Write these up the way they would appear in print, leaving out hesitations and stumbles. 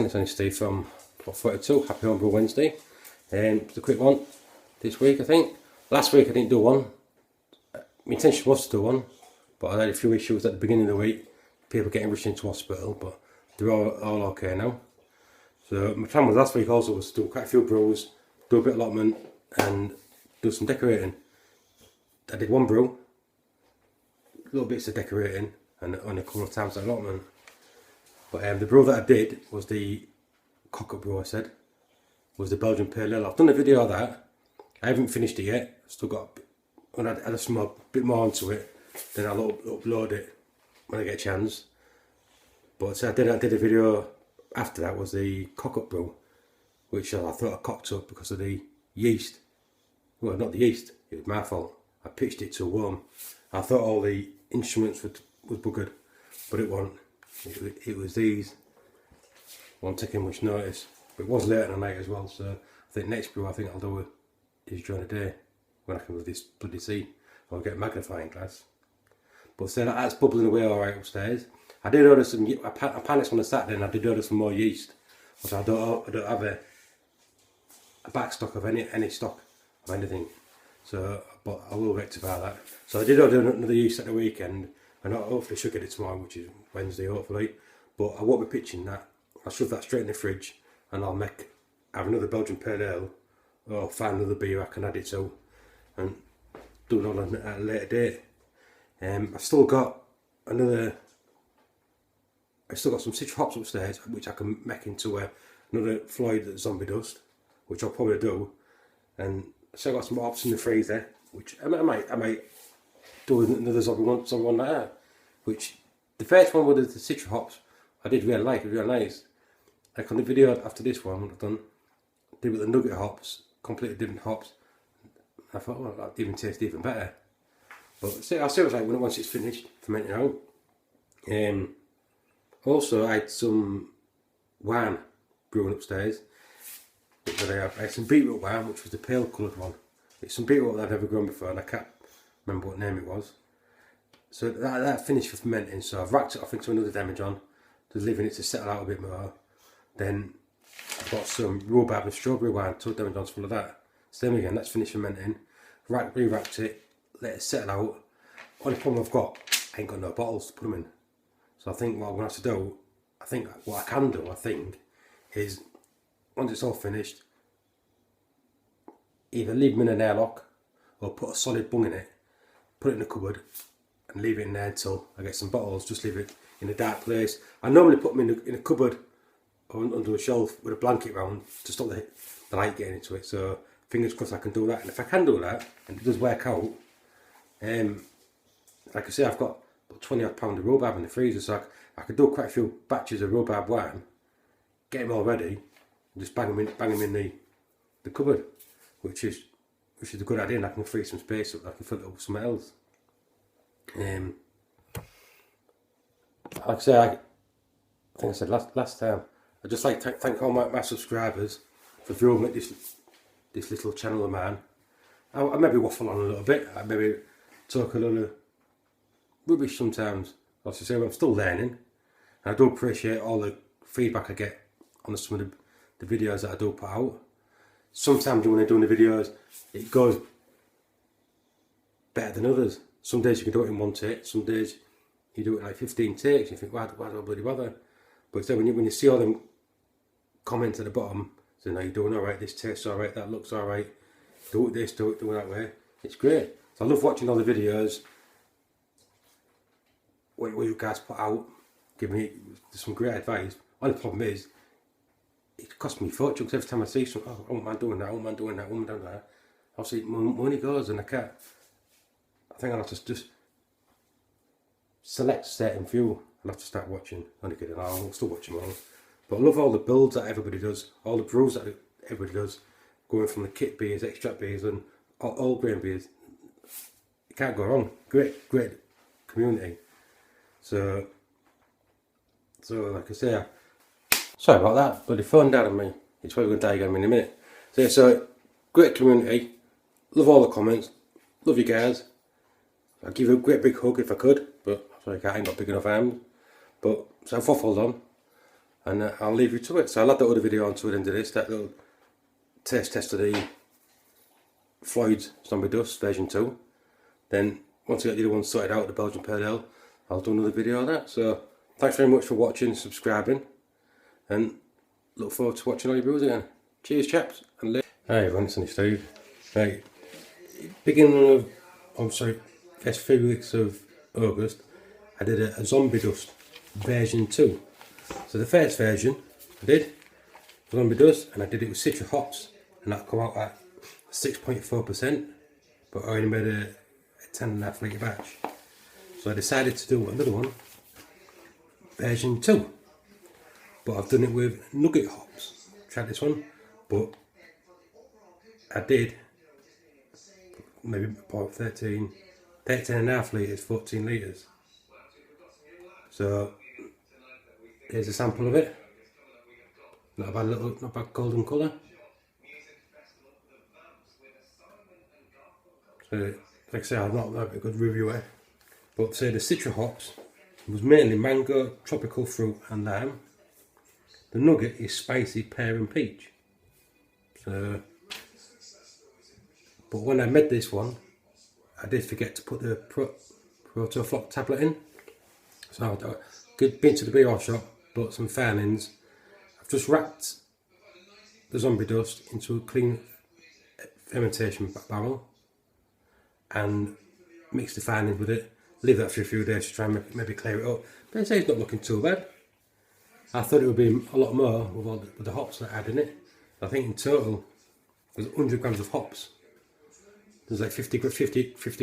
it's only Steve from Plot 42, Happy Homebrew Wednesday. It's a quick one this week, I think. Last week I didn't do one. My intention was to do one, but I had a few issues at the beginning of the week. People getting rushed into hospital, but they're all okay now. So my plan was last week also was to do quite a few brews, do a bit of allotment and do some decorating. I did one brew, little bits of decorating and only a couple of times at allotment. But the brew that I did was the cock-up brew, I said, was the Belgian Pale Ale. I've done a video of that. I haven't finished it yet. Still got, when I add a small bit more onto it, then I'll upload it when I get a chance. But I did a video after that was the cock-up brew, which I thought I cocked up because of the yeast. Well, not the yeast, it was my fault. I pitched it too warm. I thought all the instruments was buggered, but it wasn't. It was these. Won't take in much notice. But it was late at night as well, so I think next brew I think I'll do is during the day when I can with this bloody sea. I'll get a magnifying glass. But so that's bubbling away alright upstairs. I did order some. I panicked on the Saturday and I did order some more yeast. But I don't have a back stock of any stock of anything. So, but I will rectify that. So I did order another yeast at the weekend, and I hopefully should get it tomorrow, which is Wednesday hopefully. But I won't be pitching that. I'll shove that straight in the fridge, and I'll have another Belgian Pale Ale, or find another beer I can add it to, and do it all at a later date. I've still got some citra hops upstairs, which I can make into another Floyd Zombie Dust, which I'll probably do. And so I've got some hops in the freezer, which I might do another zombie one like that. Which the first one with the citra hops I did really like. It was really nice. Like on the video after this one, what I've done, did with the nugget hops, completely different hops. I thought, well, that even tastes even better. But I'll see what it's like once it's finished fermenting out. Also, I had some wine brewing upstairs. I had some beetroot wine, which was the pale coloured one. It's some beetroot that I've never grown before, and I can't remember what name it was. So that finished for fermenting. So I've racked it off into another demijohn, just leaving it to settle out a bit more. Then I've got some rhubarb and strawberry wine, 2 demijohns full of that. Same again, that's finished fermenting. Re-racked it, let it settle out. Only problem I've got, I ain't got no bottles to put them in. So I think what I'm going to have to do, what I can do, is once it's all finished, either leave them in an airlock or put a solid bung in it, put it in a cupboard and leave it in there until I get some bottles. Just leave it in a dark place. I normally put them in a cupboard or under a shelf with a blanket round to stop the light getting into it. So fingers crossed I can do that. And if I can do that and it does work out, like I say, I've got about 20 odd pound of rhubarb in the freezer, so I could do quite a few batches of rhubarb wine, get them all ready, and just bang them in the cupboard, which is a good idea. And I can free some space up. I can fill it up with something else. Like I say, I think I said last time, I'd just like to thank all my subscribers for viewing this little channel of mine. I maybe waffle on a little bit. I maybe talk a little rubbish sometimes. As I say, I'm still learning. And I do appreciate all the feedback I get on some of the videos that I do put out. Sometimes when I'm doing the videos, it goes better than others. Some days you can do it in one take, some days you do it in like 15 takes, you think, why do I bloody bother? But so when you see all them comments at the bottom, saying, no, you're doing alright, this tastes alright, that looks alright, do it this, do it that way, it's great. So I love watching all the videos, what you guys put out, give me some great advice. Only problem is, it costs me a fortune, because every time I see something, oh, I won't mind doing that, I won't mind doing that, I won't mind doing that, I'll see money goes and I can't. I think I'll have to just select a certain few and have to start watching. Only kidding, I'll still watch them all. But I love all the builds that everybody does, all the brews that everybody does, going from the kit beers, extract beers and all grain beers. You can't go wrong. Great community. So like I say, sorry about that, but the phone died on me. It's probably going to die again in a minute. So great community. Love all the comments. Love you guys. I'd give you a great big hug if I could, but sorry, I ain't got big enough arms. But so I've waffled on. and I'll leave you to it. So I'll add that other video onto the end of this, that little taste test of the Floyd's Zombie Dust version 2. Then once I get the other one sorted out, the Belgian Pale Ale, I'll do another video of that. So thanks very much for watching, subscribing, and look forward to watching all your brews again. Cheers chaps, and hi everyone, it's Sonny Steve. Right, beginning of, first few weeks of August, I did a Zombie Dust version 2. So the first version I did Zombie Dust, and I did it with Citra hops, and that come out at 6.4%, but I only made a 10.5 litre batch. So I decided to do another one, version 2, but I've done it with nugget hops. Tried this one, but I did maybe about 13.5 litres, 14 litres. So here's a sample of it. Not a bad golden colour. So like I say, I'm not a good reviewer, but say the Citra hops was mainly mango, tropical fruit and lime. The nugget is spicy pear and peach. So, but when I made this one, I did forget to put the Proto Flock tablet in. So I've been to the beer shop, bought some filings. I've just wrapped the Zombie Dust into a clean fermentation barrel and mixed the filings with it. Leave that for a few days to try and maybe clear it up. But I say it's not looking too bad. I thought it would be a lot more with the hops that I had in it. I think in total there's 100 grams of hops. There's like 50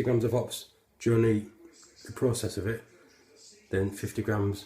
grams of hops during the process of it. Then 50 grams